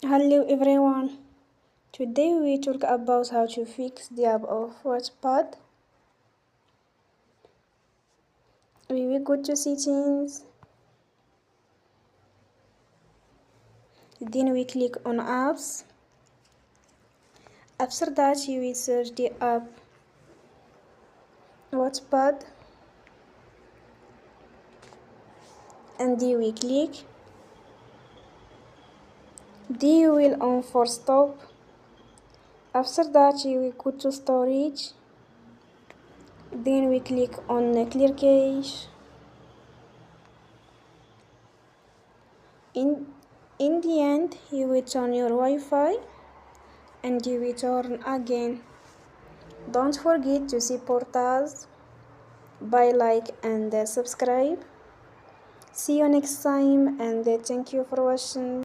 Hello everyone. Today we talk about how to fix the app of Wattpad. We will go to settings. Then we click on apps. After that you will search the app Wattpad and you will click. Then you will on for stop. After that you will go to storage. Then we click on clear cache. In the end you will turn your Wi-Fi and you will turn again. Don't forget to support us by like and subscribe. See you next time and thank you for watching.